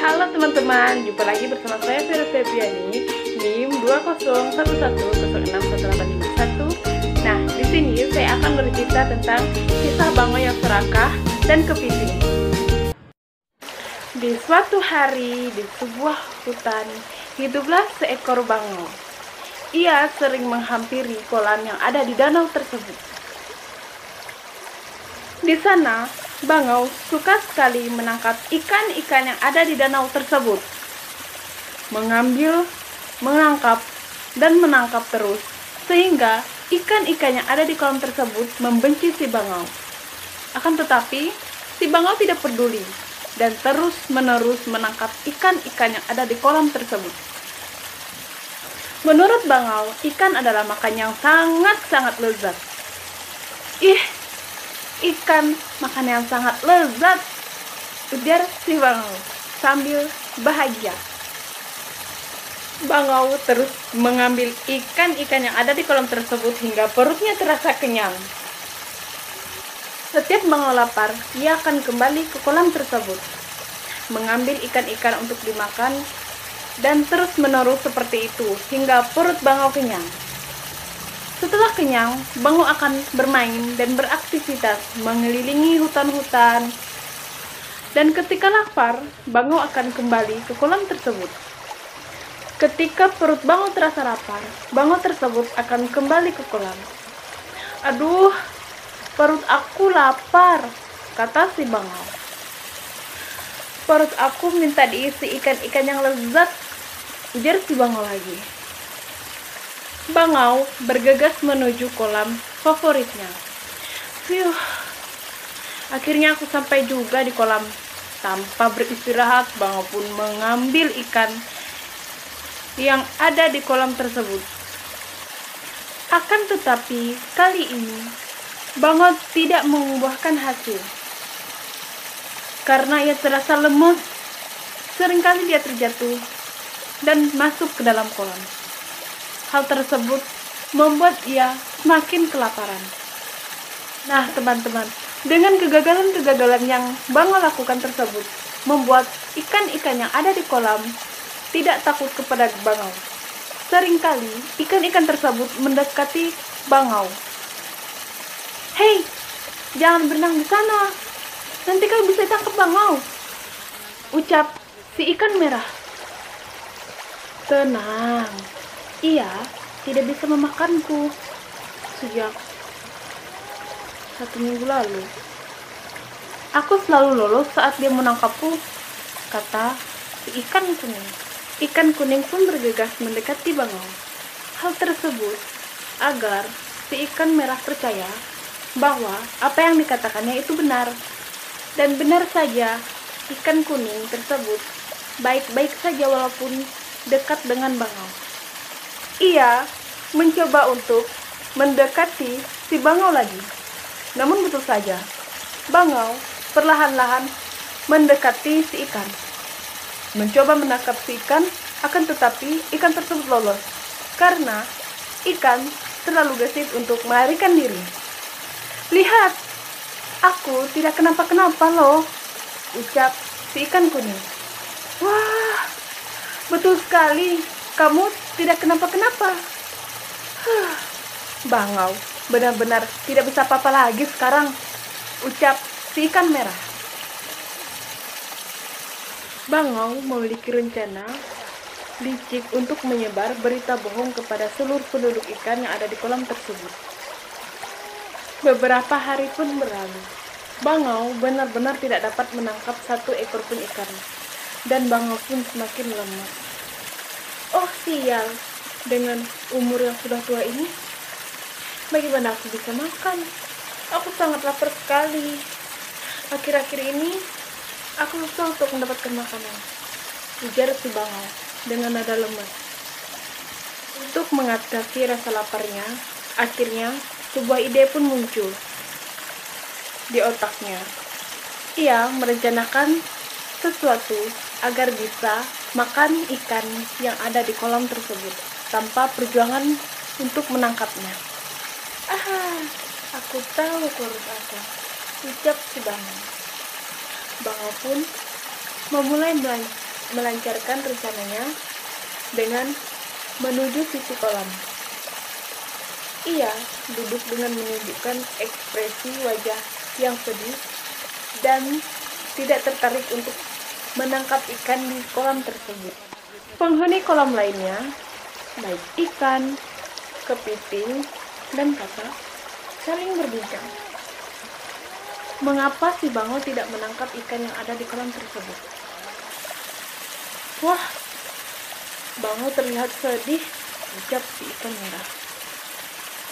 Halo teman-teman, jumpa lagi bersama saya Vera Febriani, NIM 201106181. Nah, di sini saya akan bercerita tentang kisah Bango yang serakah dan kepiting. Di suatu hari, di sebuah hutan, hiduplah seekor bango. Ia sering menghampiri kolam yang ada di danau tersebut. Di sana, Bangau suka sekali menangkap ikan-ikan yang ada di danau tersebut. Mengambil, menangkap, dan menangkap terus, sehingga ikan-ikan yang ada di kolam tersebut membenci si Bangau. Akan tetapi, si Bangau tidak peduli dan terus-menerus menangkap ikan-ikan yang ada di kolam tersebut. Menurut Bangau, ikan adalah makan yang sangat-sangat lezat. Ikan makan yang sangat lezat, ujar si Bangau sambil bahagia. Bangau terus mengambil ikan-ikan yang ada di kolam tersebut hingga perutnya terasa kenyang. Setiap Bangau lapar, ia akan kembali ke kolam tersebut, mengambil ikan-ikan untuk dimakan, dan terus-menerus seperti itu hingga perut Bangau kenyang. Setelah kenyang, Bangau akan bermain dan beraktivitas mengelilingi hutan-hutan. Dan ketika lapar, Bangau akan kembali ke kolam tersebut. Ketika perut Bangau terasa lapar, Bangau tersebut akan kembali ke kolam. "Aduh, perut aku lapar," kata si Bangau. "Perut aku minta diisi ikan-ikan yang lezat," ujar si Bangau lagi. Bangau bergegas menuju kolam favoritnya. Akhirnya aku sampai juga di kolam. Tanpa beristirahat, Bangau pun mengambil ikan yang ada di kolam tersebut. Akan tetapi, kali ini, Bangau tidak membuahkan hasil. Karena ia terasa lemas, seringkali dia terjatuh dan masuk ke dalam kolam. Hal tersebut membuat ia semakin kelaparan. Nah, teman-teman, dengan kegagalan-kegagalan yang Bangau lakukan tersebut, membuat ikan-ikan yang ada di kolam tidak takut kepada Bangau. Seringkali ikan-ikan tersebut mendekati Bangau. "Hei, jangan berenang di sana. Nanti kau bisa tangkap Bangau," ucap si ikan merah. "Tenang, ia tidak bisa memakanku sejak 1 minggu lalu. Aku selalu lolos saat dia menangkapku," kata si ikan kuning. Ikan kuning pun bergegas mendekati Bangau. Hal tersebut agar si ikan merah percaya bahwa apa yang dikatakannya itu benar. Dan benar saja, ikan kuning tersebut baik-baik saja walaupun dekat dengan Bangau. Ia mencoba untuk mendekati si Bangau lagi. Namun betul saja, Bangau perlahan-lahan mendekati si ikan. Mencoba menangkap si ikan, akan tetapi ikan tersebut lolos. Karena ikan terlalu gesit untuk melarikan diri. "Lihat, aku tidak kenapa-kenapa loh," ucap si ikan kuning. "Wah, betul sekali. Kamu tidak kenapa-kenapa." "Bangau benar-benar tidak bisa apa-apa lagi sekarang," ucap si ikan merah. Bangau memiliki rencana licik untuk menyebar berita bohong kepada seluruh penduduk ikan yang ada di kolam tersebut. Beberapa hari pun berlalu. Bangau benar-benar tidak dapat menangkap satu ekor pun ikan. Dan Bangau pun semakin lemas. "Oh sial, dengan umur yang sudah tua ini, bagaimana aku bisa makan? Aku sangat lapar sekali. Akhir-akhir ini, aku susah untuk mendapatkan makanan," ujar si Bangau dengan nada lemas. Untuk mengatasi rasa laparnya, akhirnya sebuah ide pun muncul di otaknya. Ia merencanakan sesuatu agar bisa makan ikan yang ada di kolam tersebut tanpa perjuangan untuk menangkapnya. Aku tahu aku harus apa," ucap si Bangau. Bangau pun memulai melancarkan rencananya dengan menuju sisi kolam. Ia duduk dengan menunjukkan ekspresi wajah yang sedih dan tidak tertarik untuk menangkap ikan di kolam tersebut. Penghuni kolam lainnya, baik ikan, kepiting, dan kakak, saling berbincang. Mengapa si Bangau tidak menangkap ikan yang ada di kolam tersebut? Wah, Bangau terlihat sedih, ucap si ikan merah.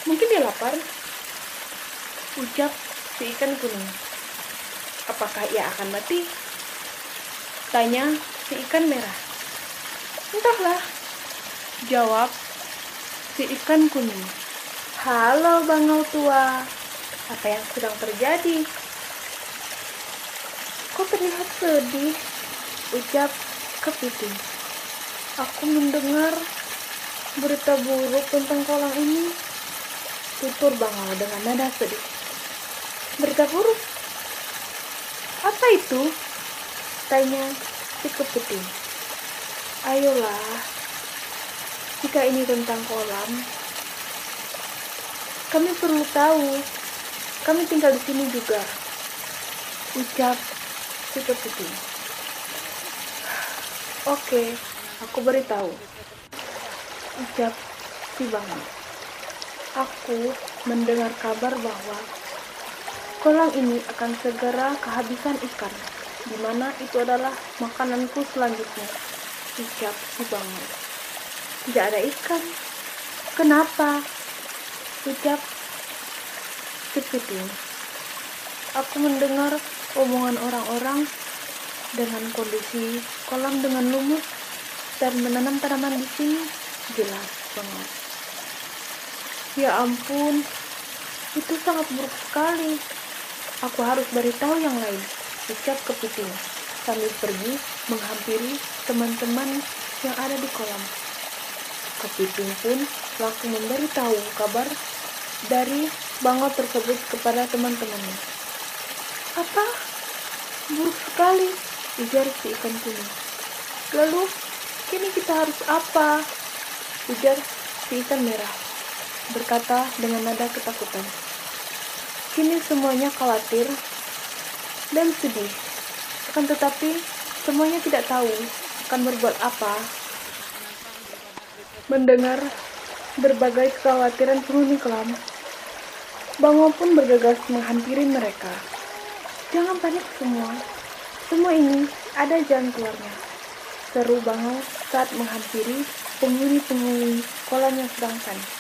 Mungkin dia lapar, ucap si ikan kuning. Apakah ia akan mati? Tanya si ikan merah. Entahlah, jawab si ikan kuning. Halo Bangau tua, apa yang sedang terjadi? Kok terlihat sedih? Ucap kepiting. Aku mendengar berita buruk tentang kolam ini, tutur Bangau dengan nada sedih. Berita buruk? Apa itu? Tanya si kepiting. Ayolah, jika ini tentang kolam, kami perlu tahu. Kami tinggal di sini juga, ucap si kepiting. Oke, aku beritahu, ucap si Bangau. Aku mendengar kabar bahwa kolam ini akan segera kehabisan ikan, di mana itu adalah makananku selanjutnya, ucap si Bangau. Tidak ada ikan. Kenapa? Ucap si kepiting. Aku mendengar omongan orang-orang dengan kondisi kolam dengan lumut dan menanam tanaman di sini, jelas Bangau. Ya ampun, itu sangat buruk sekali. Aku harus beritahu yang lain, ucap kepiting sambil pergi menghampiri teman-teman yang ada di kolam. Kepiting pun langsung memberitahu kabar dari Bangau tersebut kepada teman-temannya. Apa? Buruk sekali, ujar si ikan kuning. Lalu, kini kita harus apa? Ujar si ikan merah, berkata dengan nada ketakutan. Kini semuanya khawatir dan sedih, akan tetapi semuanya tidak tahu akan berbuat apa. Mendengar berbagai kekhawatiran penghuni kolam, Bangau pun bergegas menghampiri mereka. Jangan panik semua ini ada jalan keluarnya, seru Bangau saat menghampiri penghuni-penghuni kolam yang sedang panik.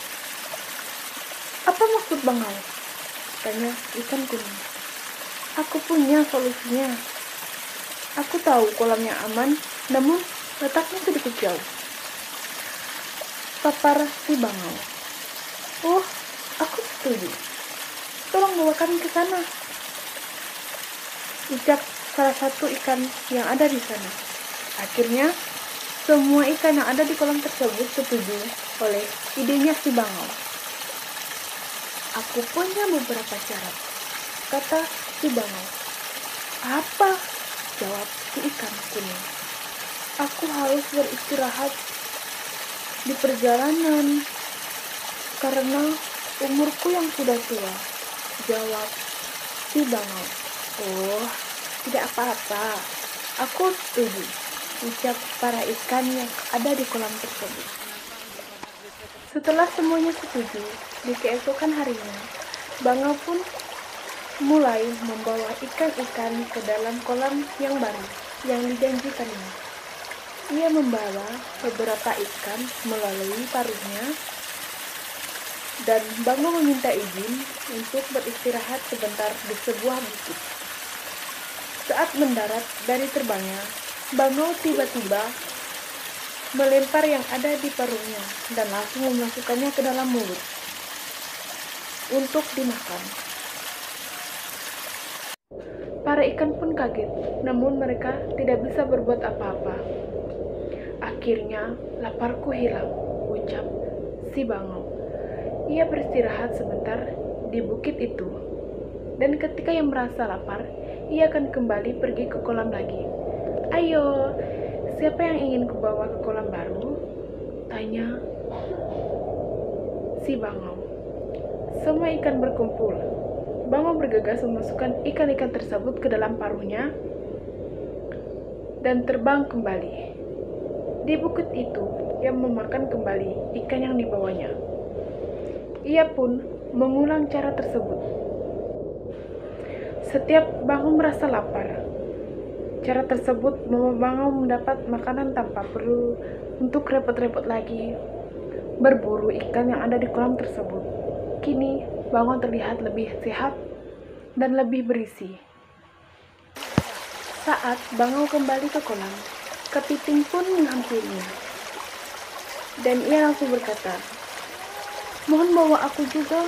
Apa maksud Bangau? Tanya ikan kuning. Aku punya solusinya. Aku tahu kolamnya aman, namun letaknya sedikit jauh, papar si Bangau. Oh, aku setuju. Tolong bawa kami ke sana, ucap salah satu ikan yang ada di sana. Akhirnya, semua ikan yang ada di kolam tersebut setuju oleh idenya si Bangau. Aku punya beberapa syarat, kata si Bangau. Apa? Jawab si ikan kuning. Aku harus beristirahat di perjalanan karena umurku yang sudah tua, jawab si Bangau. Oh, tidak apa-apa, aku setuju, ucap para ikan yang ada di kolam tersebut. Setelah semuanya setuju, di keesokan harinya, Bangau pun mulai membawa ikan-ikan ke dalam kolam yang baru yang dijanjikannya. Ia membawa beberapa ikan melalui paruhnya, dan Bangau meminta izin untuk beristirahat sebentar di sebuah bukit. Saat mendarat dari terbangnya, Bangau tiba-tiba melempar yang ada di paruhnya dan langsung memasukkannya ke dalam mulut untuk dimakan. Para ikan pun kaget, namun mereka tidak bisa berbuat apa-apa. Akhirnya, laparku hilang, ucap si Bangau. Ia beristirahat sebentar di bukit itu, dan ketika ia merasa lapar, ia akan kembali pergi ke kolam lagi. Ayo, siapa yang ingin kubawa ke kolam baru? Tanya si bangau. Semua ikan berkumpul. Bangau bergegas memasukkan ikan-ikan tersebut ke dalam paruhnya dan terbang kembali. Di bukit itu, ia memakan kembali ikan yang dibawanya. Ia pun mengulang cara tersebut. Setiap bangau merasa lapar. Cara tersebut membuat bangau mendapat makanan tanpa perlu untuk repot-repot lagi berburu ikan yang ada di kolam tersebut. Kini, bangau terlihat lebih sehat dan lebih berisi. Saat bangau kembali ke kolam, kepiting pun menghampirinya. Dan ia langsung berkata, "Mohon bawa aku juga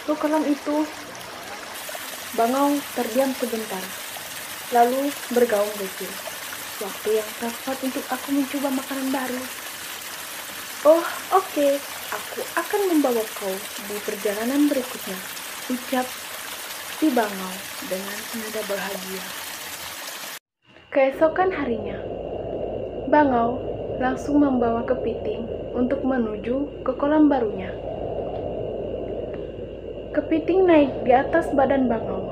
ke kolam itu." Bangau terdiam sebentar, lalu bergaung kecil. "Waktu yang tepat untuk aku mencoba makanan baru." "Oh, oke, aku akan membawa kau di perjalanan berikutnya," ucap si bangau dengan nada bahagia. Keesokan harinya, bangau langsung membawa kepiting untuk menuju ke kolam barunya. Kepiting naik di atas badan bangau.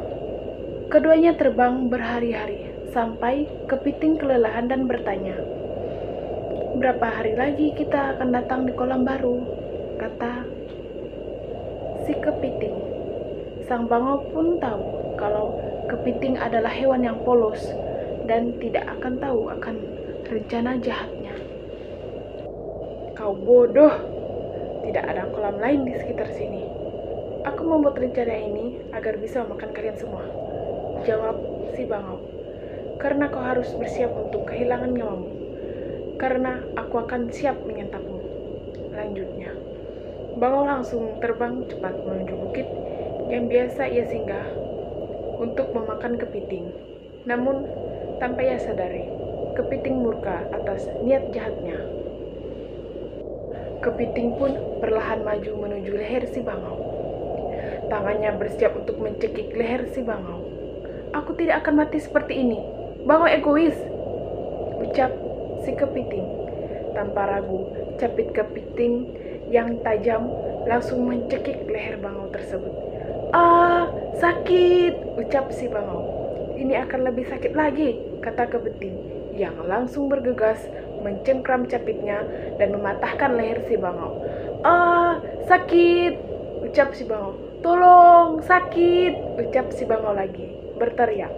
Keduanya terbang berhari-hari sampai kepiting kelelahan dan bertanya, "Berapa hari lagi kita akan datang di kolam baru?" kata si kepiting. Sang bangau pun tahu kalau kepiting adalah hewan yang polos dan tidak akan tahu akan rencana jahatnya. "Kau bodoh, tidak ada kolam lain di sekitar sini. Aku membuat rencana ini agar bisa memakan kalian semua," jawab si bangau. "Karena kau harus bersiap untuk kehilangan nyawamu, karena aku akan siap menyantapmu," lanjutnya. Bangau langsung terbang cepat menuju bukit yang biasa ia singgah untuk memakan kepiting. Namun, tanpa ia sadari, kepiting murka atas niat jahatnya. Kepiting pun perlahan maju menuju leher si bangau. Tangannya bersiap untuk mencekik leher si bangau. "Aku tidak akan mati seperti ini. Bangau egois," ucap si kepiting. Tanpa ragu, capit kepiting yang tajam langsung mencekik leher bangau tersebut. "Ah, sakit," ucap si bangau. "Ini akan lebih sakit lagi," kata kepiting yang langsung bergegas mencengkram capitnya dan mematahkan leher si bangau. "Ah, sakit," ucap si bangau. "Tolong, sakit," ucap si bangau lagi, berteriak.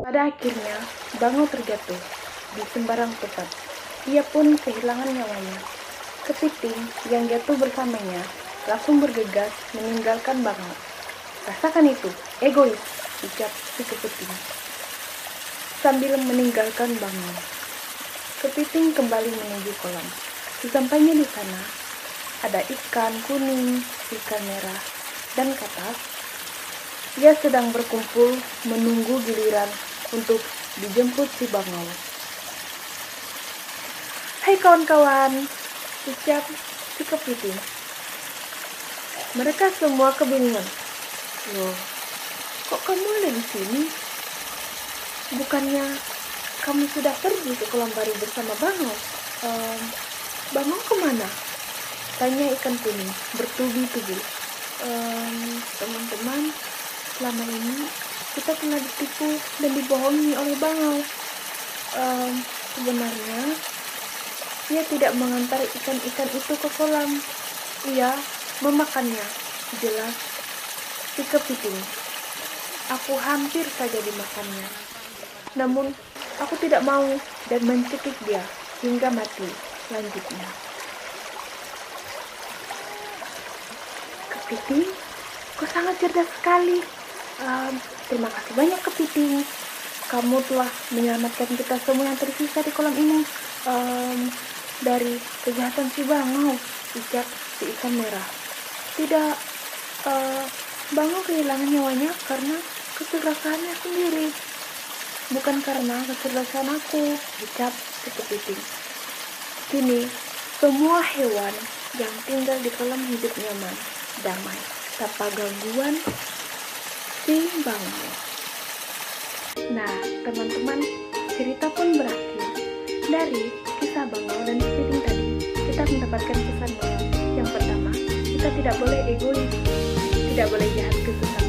Pada akhirnya, bangau terjatuh di sembarang tempat. Ia pun kehilangan nyawanya. Kepiting yang jatuh bersamanya langsung bergegas meninggalkan bangau. "Rasakan itu, egois," ucap si kepiting sambil meninggalkan bangau. Kepiting kembali menuju kolam. Sesampainya di sana, ada ikan kuning, ikan merah, dan katak. Ia sedang berkumpul menunggu giliran untuk dijemput si bangau. "Hai kawan-kawan," ucap si kepiting. Mereka semua kebingungan. "Loh, kok kamu ada di sini? Bukannya kamu sudah pergi ke kolam baru bersama bangau?" Bangau kemana?" tanya ikan kuning bertubi-tubi. Teman-teman, selama ini kita telah ditipu dan dibohongi oleh bangau. Sebenarnya ia tidak mengantar ikan-ikan itu ke kolam. Ia memakannya," jelas si kepiting. "Aku hampir saja dimakannya. Namun, aku tidak mau dan mencekik dia hingga mati," lanjutnya. "Kepiting, kau sangat cerdas sekali. Terima kasih banyak kepiting. Kamu telah menyelamatkan kita semua yang tersisa di kolam ini dari kejahatan si bangau," ucap si ikan merah. "Tidak, bangau kehilangan nyawanya karena kecerdasannya sendiri, bukan karena kecerdasan aku," ucap si kepiting. Kini, semua hewan yang tinggal di kolam hidup nyaman, damai, tanpa gangguan si bangau. Nah, teman-teman, cerita pun berakhir. Dari kisah bangau dan kepiting tadi, kita mendapatkan pesan moral. Yang pertama, kita tidak boleh egois, tidak boleh jahat ke sesama.